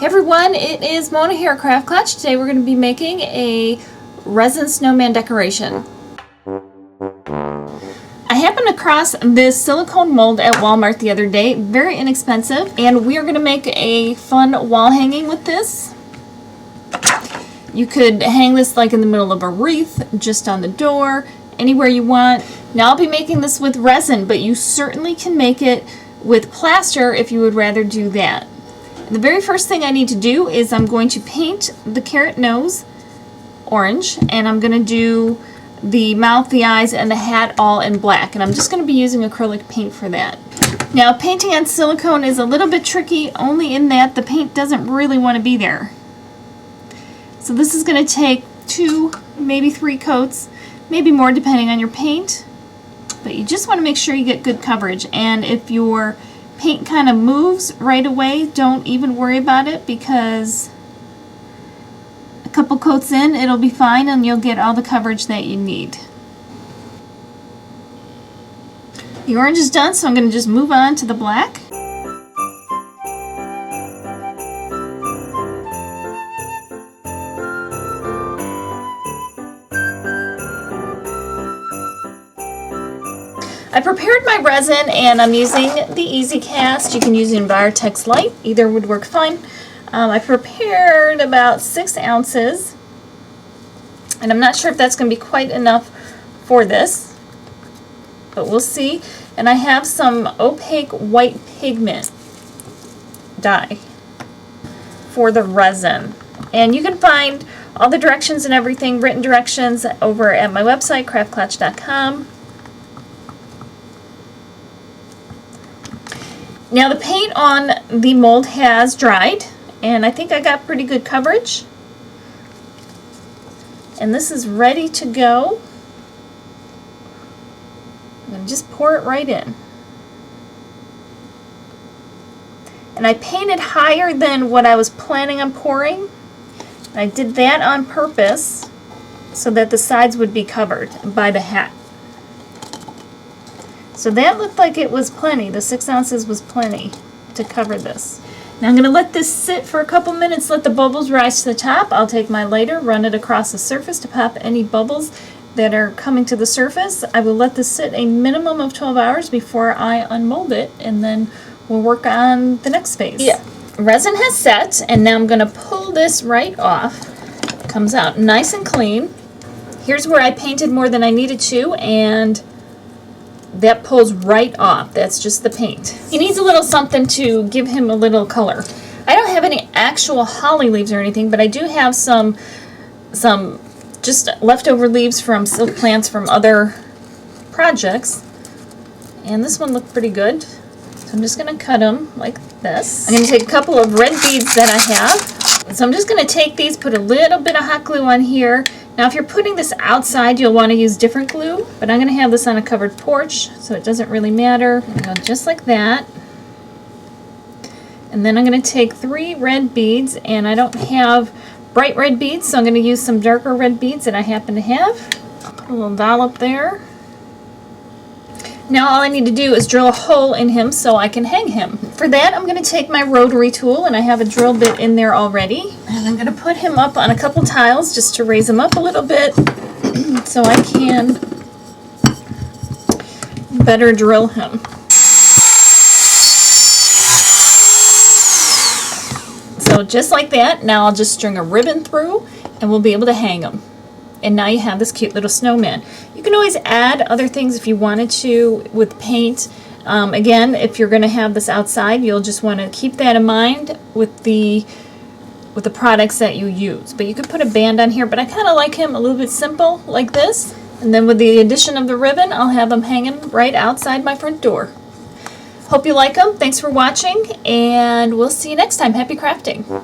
Hey everyone, it is Mona here at Craft Klatch. Today we're going to be making a resin snowman decoration. I happened across this silicone mold at Walmart the other day, very inexpensive, and we are going to make a fun wall hanging with this. You could hang this like in the middle of a wreath, just on the door, anywhere you want. Now I'll be making this with resin, but you certainly can make it with plaster if you would rather do that. The very first thing I need to do is I'm going to paint the carrot nose orange, and I'm going to do the mouth, the eyes, and the hat all in black, and I'm just going to be using acrylic paint for that. Now painting on silicone is a little bit tricky, only in that the paint doesn't really want to be there. So this is going to take 2, maybe 3 coats, maybe more depending on your paint, but you just want to make sure you get good coverage. And if your paint kind of moves right away, don't even worry about it, because a couple coats in it'll be fine and you'll get all the coverage that you need. The orange is done, so I'm going to just move on to the black. I prepared my resin and I'm using the Easy Cast. You can use Envirotex Light, either would work fine. I prepared about 6 ounces, and I'm not sure if that's going to be quite enough for this, but we'll see. And I have some opaque white pigment dye for the resin, and you can find all the directions and everything, written directions, over at my website, craftklatch.com. Now the paint on the mold has dried, and I think I got pretty good coverage. And this is ready to go. I'm going to just pour it right in. And I painted higher than what I was planning on pouring. I did that on purpose so that the sides would be covered by the hat. So that looked like it was plenty. The 6 ounces was plenty to cover this. Now I'm going to let this sit for a couple minutes, let the bubbles rise to the top. I'll take my lighter, run it across the surface to pop any bubbles that are coming to the surface. I will let this sit a minimum of 12 hours before I unmold it, and then we'll work on the next phase. Yeah. Resin has set, and now I'm going to pull this right off. It comes out nice and clean. Here's where I painted more than I needed to, and that pulls right off. That's just the paint. He needs a little something to give him a little color. I don't have any actual holly leaves or anything, but I do have some just leftover leaves from silk plants from other projects. And this one looked pretty good. So I'm just going to cut them like this. I'm going to take a couple of red beads that I have. So I'm just going to take these, put a little bit of hot glue on here. Now if you're putting this outside, you'll want to use different glue, but I'm going to have this on a covered porch, so it doesn't really matter. I'm going to go just like that. And then I'm going to take 3 red beads, and I don't have bright red beads, so I'm going to use some darker red beads that I happen to have. Put a little dollop there. Now all I need to do is drill a hole in him so I can hang him. For that, I'm going to take my rotary tool, and I have a drill bit in there already. And I'm going to put him up on a couple tiles just to raise him up a little bit so I can better drill him. So just like that, now I'll just string a ribbon through and we'll be able to hang him. And now you have this cute little snowman. You can always add other things if you wanted to with paint. Again, if you're going to have this outside, you'll just want to keep that in mind with the products that you use. But you could put a band on here, but I kind of like him a little bit simple like this. And then with the addition of the ribbon, I'll have him hanging right outside my front door. Hope you like them. Thanks for watching, and we'll see you next time. Happy crafting!